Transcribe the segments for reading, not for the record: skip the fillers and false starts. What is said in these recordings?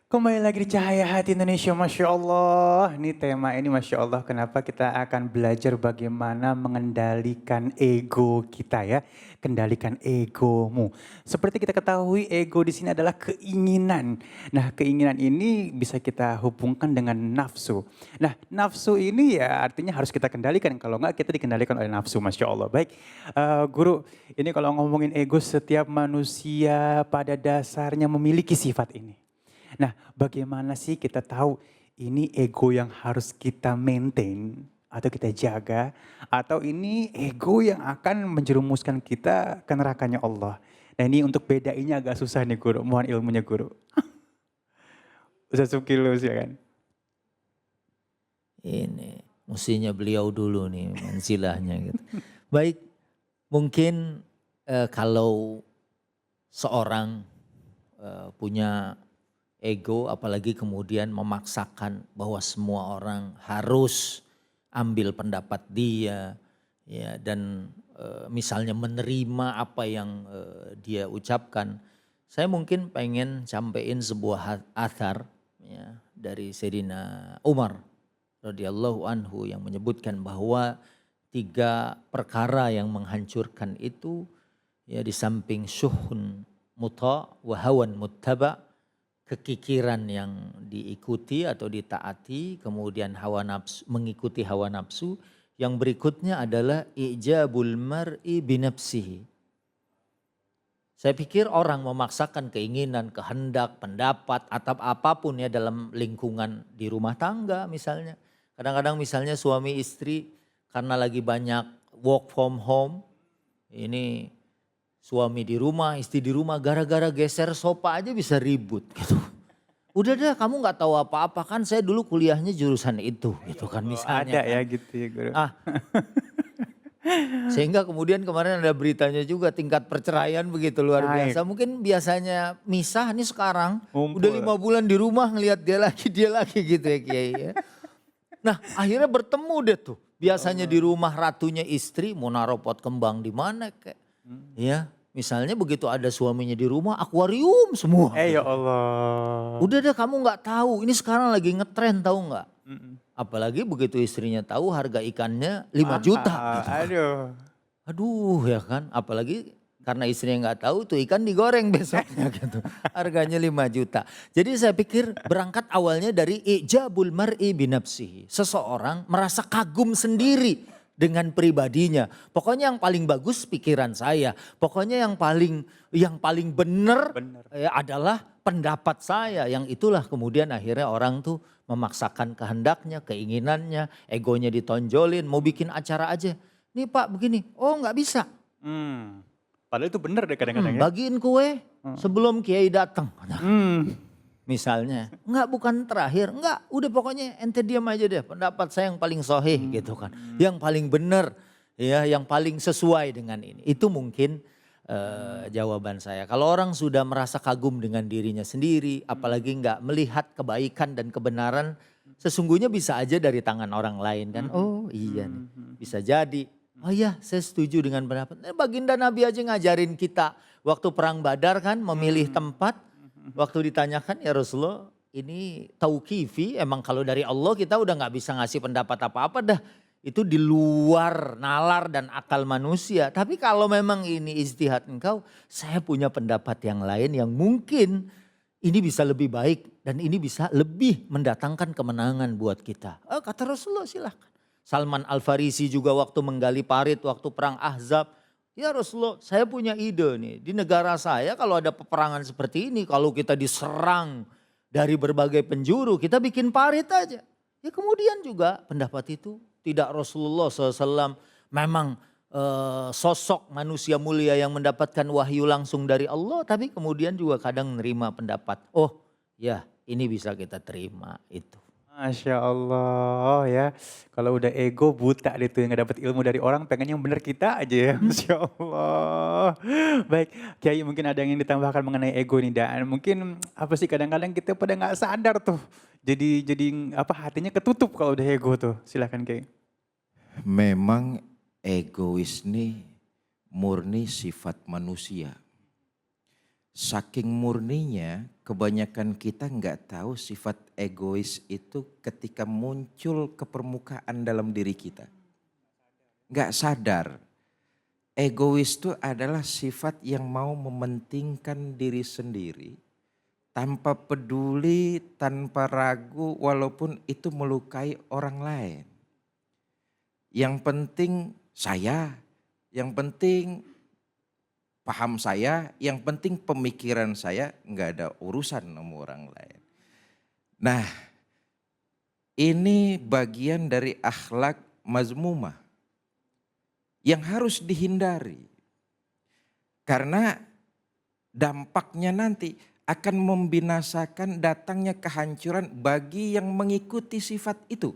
Kembali lagi di Cahaya Hati Indonesia, Masya Allah. Ini tema ini Masya Allah, kenapa kita akan belajar bagaimana mengendalikan ego kita ya. Kendalikan egomu. Seperti kita ketahui ego di sini adalah keinginan. Nah keinginan ini bisa kita hubungkan dengan nafsu. Nah nafsu ini ya artinya harus kita kendalikan. Kalau enggak kita dikendalikan oleh nafsu, Masya Allah. Baik, Guru, ini kalau ngomongin ego setiap manusia pada dasarnya memiliki sifat ini. Nah, bagaimana sih kita tahu ini ego yang harus kita maintain atau kita jaga atau ini ego yang akan menjerumuskan kita ke nerakanya Allah. Nah ini untuk bedainya agak susah nih guru, mohon ilmunya guru. Ustaz Sukilus ya kan? Ini mestinya beliau dulu nih manzilahnya gitu. Baik, mungkin kalau seorang punya ego apalagi kemudian memaksakan bahwa semua orang harus ambil pendapat dia ya dan misalnya menerima apa yang dia ucapkan. Saya mungkin pengen sampaikan sebuah athar ya dari Sayyidina Umar radhiyallahu anhu yang menyebutkan bahwa 3 perkara yang menghancurkan itu ya di samping syuhun muta wa hawan muttaba, kekikiran yang diikuti atau ditaati, kemudian hawa nafsu, mengikuti hawa nafsu, yang berikutnya adalah ijabul mar'i binafsihi. Saya pikir orang memaksakan keinginan, kehendak, pendapat, atau apapun ya dalam lingkungan di rumah tangga misalnya. Kadang-kadang misalnya suami istri karena lagi banyak work from home, ini suami di rumah, istri di rumah, gara-gara geser sofa aja bisa ribut gitu. Udah deh kamu gak tahu apa-apa, kan saya dulu kuliahnya jurusan itu gitu kan Oh, misalnya ada kan. ya gitu ya guru. Ah, sehingga kemudian kemarin ada beritanya juga tingkat perceraian begitu luar Naik, biasa. Mungkin biasanya misah nih sekarang udah ngumpul. 5 bulan di rumah ngelihat dia lagi gitu ya Kiai ya. Nah akhirnya bertemu deh tuh. Ya Biasanya di Allah. rumah ratunya istri mau naruh pot kembang di mana kayak. Hmm. Ya misalnya begitu ada suaminya di rumah akuarium semua Ya gitu. Allah. Udah deh kamu gak tahu ini sekarang lagi ngetren tahu nggak? Mm-mm. Apalagi begitu istrinya tahu harga ikannya 5 juta Mahal, gitu kan. aduh. Aduh ya kan, apalagi karena istrinya nggak tahu tuh ikan digoreng besoknya gitu. Harganya 5 juta. Jadi saya pikir berangkat awalnya dari ijabul mar'i binafsihi. Seseorang merasa kagum sendiri dengan pribadinya. Pokoknya yang paling bagus pikiran saya. Pokoknya yang paling benar Bener. adalah pendapat saya. Yang itulah kemudian akhirnya orang tuh memaksakan kehendaknya, keinginannya, egonya ditonjolin, mau bikin acara aja. Nih Pak begini, oh nggak bisa. Hmm. Padahal itu bener deh kadang-kadang ya. Bagiin kue sebelum Kiai datang. Hmm. Misalnya, enggak bukan terakhir, enggak udah pokoknya ente diam aja deh. Pendapat saya yang paling sohih gitu kan. Yang paling benar, ya yang paling sesuai dengan ini. Itu mungkin jawaban saya. Kalau orang sudah merasa kagum dengan dirinya sendiri, apalagi enggak melihat kebaikan dan kebenaran, sesungguhnya bisa aja dari tangan orang lain kan. Oh iya nih, bisa jadi. Oh iya saya setuju dengan pendapat. Baginda Nabi aja ngajarin kita waktu perang Badar kan memilih tempat. Waktu ditanyakan ya Rasulullah ini tauqifi emang kalau dari Allah kita udah gak bisa ngasih pendapat apa-apa dah. Itu di luar nalar dan akal manusia. Tapi kalau memang ini ijtihad engkau, saya punya pendapat yang lain yang mungkin ini bisa lebih baik dan ini bisa lebih mendatangkan kemenangan buat kita. Kata Rasulullah silahkan. Salman Al-Farisi juga waktu menggali parit waktu perang Ahzab. Ya Rasulullah saya punya ide nih. Di negara saya kalau ada peperangan seperti ini. Kalau kita diserang dari berbagai penjuru kita bikin parit aja. Ya kemudian juga pendapat itu tidak Rasulullah SAW memang sosok manusia mulia yang mendapatkan wahyu langsung dari Allah. Tapi kemudian juga kadang menerima pendapat. Oh ya ini bisa kita terima itu. Masya Allah ya. Kalau udah ego buta deh tuh yang gak dapet ilmu dari orang pengen yang bener kita aja ya. Masya Allah. Baik Kiai mungkin ada yang ingin ditambahkan mengenai ego nih. Dan mungkin apa sih kadang-kadang kita pada gak sadar tuh. Jadi apa hatinya ketutup kalau udah ego tuh. Silahkan Kiai. Memang egois ini murni sifat manusia. saking murninya kebanyakan kita nggak tahu sifat egois itu ketika muncul ke permukaan dalam diri kita. Nggak sadar. Egois itu adalah sifat yang mau mementingkan diri sendiri tanpa peduli, tanpa ragu walaupun itu melukai orang lain. Yang penting saya, yang penting paham saya, yang penting pemikiran saya, nggak ada urusan sama orang lain. Nah, ini bagian dari akhlak mazmumah yang harus dihindari. Karena dampaknya nanti akan membinasakan datangnya kehancuran bagi yang mengikuti sifat itu.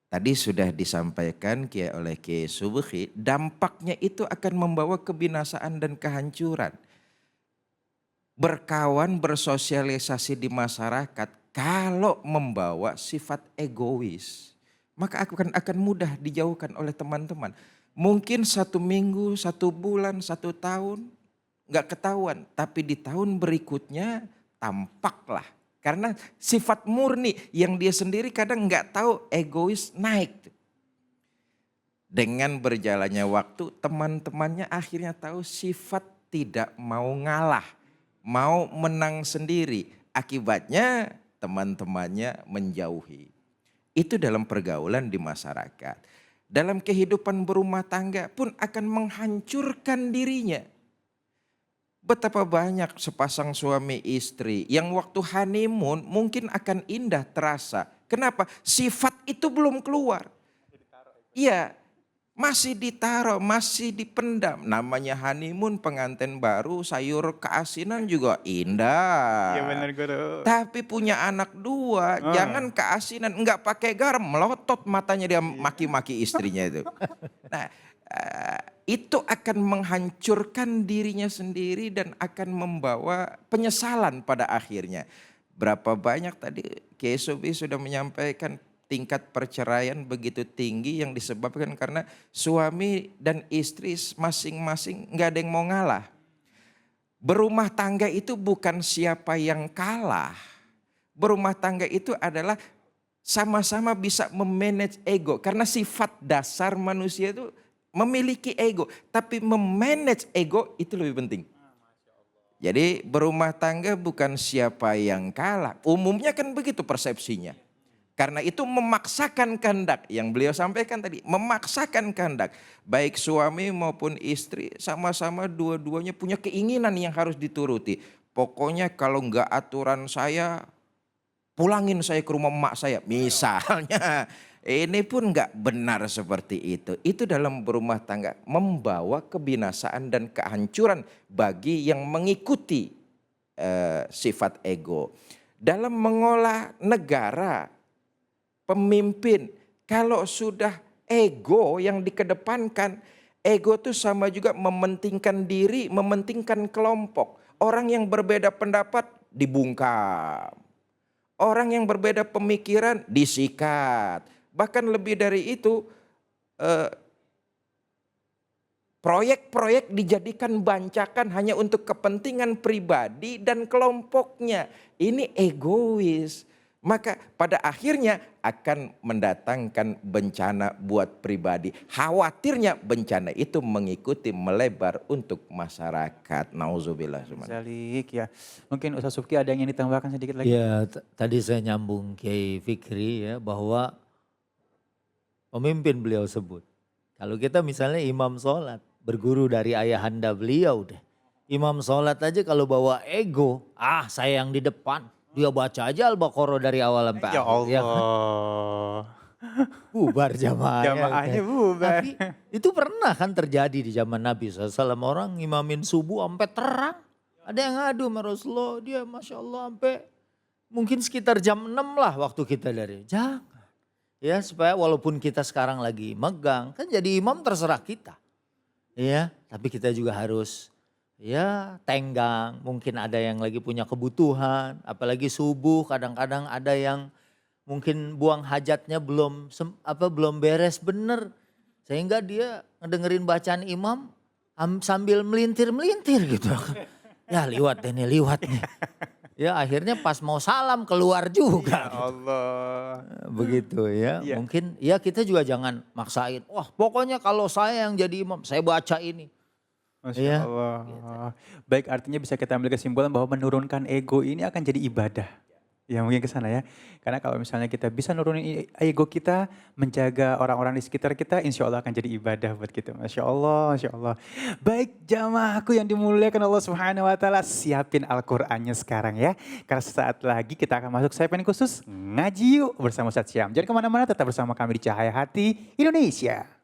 Tadi sudah disampaikan oleh Kiai Subhi, dampaknya itu akan membawa kebinasaan dan kehancuran. Berkawan, bersosialisasi di masyarakat, kalau membawa sifat egois, maka akan mudah dijauhkan oleh teman-teman. Mungkin 1 minggu, 1 bulan, 1 tahun, nggak ketahuan. Tapi di tahun berikutnya tampaklah. Karena sifat murni yang dia sendiri kadang nggak tahu egois naik. Dengan berjalannya waktu teman-temannya akhirnya tahu sifat tidak mau ngalah. Mau menang sendiri. Akibatnya teman-temannya menjauhi. Itu dalam pergaulan di masyarakat. Dalam kehidupan berumah tangga pun akan menghancurkan dirinya. Betapa banyak sepasang suami istri yang waktu honeymoon mungkin akan indah terasa. Kenapa? Sifat itu belum keluar. Iya, masih ditaruh, masih dipendam. Namanya honeymoon, pengantin baru, sayur keasinan juga indah. Iya benar guru. Tapi punya anak 2, jangan keasinan, enggak pakai garam, melotot matanya dia maki-maki istrinya itu. Nah, itu akan menghancurkan dirinya sendiri dan akan membawa penyesalan pada akhirnya. Berapa banyak tadi Kiai Subi sudah menyampaikan tingkat perceraian begitu tinggi yang disebabkan karena suami dan istri masing-masing nggak ada yang mau ngalah. Berumah tangga itu bukan siapa yang kalah. Berumah tangga itu adalah sama-sama bisa memanage ego. Karena sifat dasar manusia itu memiliki ego, tapi memanage ego itu lebih penting. Jadi berumah tangga bukan siapa yang kalah. Umumnya kan begitu persepsinya. Karena itu memaksakan kehendak yang beliau sampaikan tadi. Memaksakan kehendak. Baik suami maupun istri sama-sama dua-duanya punya keinginan yang harus dituruti. Pokoknya kalau enggak aturan saya, pulangin saya ke rumah emak saya. Misalnya. Ini pun enggak benar seperti itu. Itu dalam berumah tangga membawa kebinasaan dan kehancuran bagi yang mengikuti sifat ego. Dalam mengolah negara, pemimpin kalau sudah ego yang dikedepankan, ego itu sama juga mementingkan diri, mementingkan kelompok. Orang yang berbeda pendapat dibungkam. Orang yang berbeda pemikiran disikat. Bahkan lebih dari itu, proyek-proyek dijadikan bancakan hanya untuk kepentingan pribadi dan kelompoknya. Ini egois. Maka pada akhirnya akan mendatangkan bencana buat pribadi. Khawatirnya bencana itu mengikuti melebar untuk masyarakat. Nauzubillah. Zalik ya. Mungkin Ustaz Subki ada yang ingin ditambahkan sedikit lagi? Ya, tadi saya nyambung Kiai Fikri ya, bahwa pemimpin beliau sebut. Kalau kita misalnya imam sholat, berguru dari ayahanda beliau deh. Imam sholat aja kalau bawa ego, saya yang di depan. Dia baca aja Al-Baqarah dari awal sampai Ya akhir. Ya kan? Allah. Bubar jamaahnya. Jamaahnya bubar. Tapi itu pernah kan terjadi di zaman Nabi SAW. Orang imamin subuh sampai terang. Ada yang ngadu sama Rasulullah, dia Masya Allah sampai mungkin sekitar jam 6 lah waktu kita dari. Jangan. Ya supaya walaupun kita sekarang lagi megang, kan jadi imam terserah kita. Ya, tapi kita juga harus ya tenggang, mungkin ada yang lagi punya kebutuhan, apalagi subuh kadang-kadang ada yang mungkin buang hajatnya belum beres bener. Sehingga dia ngedengerin bacaan imam sambil melintir-melintir gitu. Ya liwat deh nih, liwat nih. Ya akhirnya pas mau salam keluar juga. Ya Allah. Begitu ya. Iya. Mungkin ya kita juga jangan maksain. Wah pokoknya kalau saya yang jadi imam, saya baca ini. Masya Iya. Allah. Baik, artinya bisa kita ambil kesimpulan bahwa menurunkan ego ini akan jadi ibadah. Ya mungkin ke sana ya. Karena kalau misalnya kita bisa nurunin ego kita, menjaga orang-orang di sekitar kita, insya Allah akan jadi ibadah buat kita. Masya Allah, Masya Allah. Baik jamaahku yang dimuliakan Allah Subhanahu Wa Taala, siapin Al-Qur'annya sekarang ya. Karena sesaat lagi kita akan masuk segmen khusus ngaji yuk bersama Ustadz Syam. Jadi kemana-mana tetap bersama kami di Cahaya Hati Indonesia.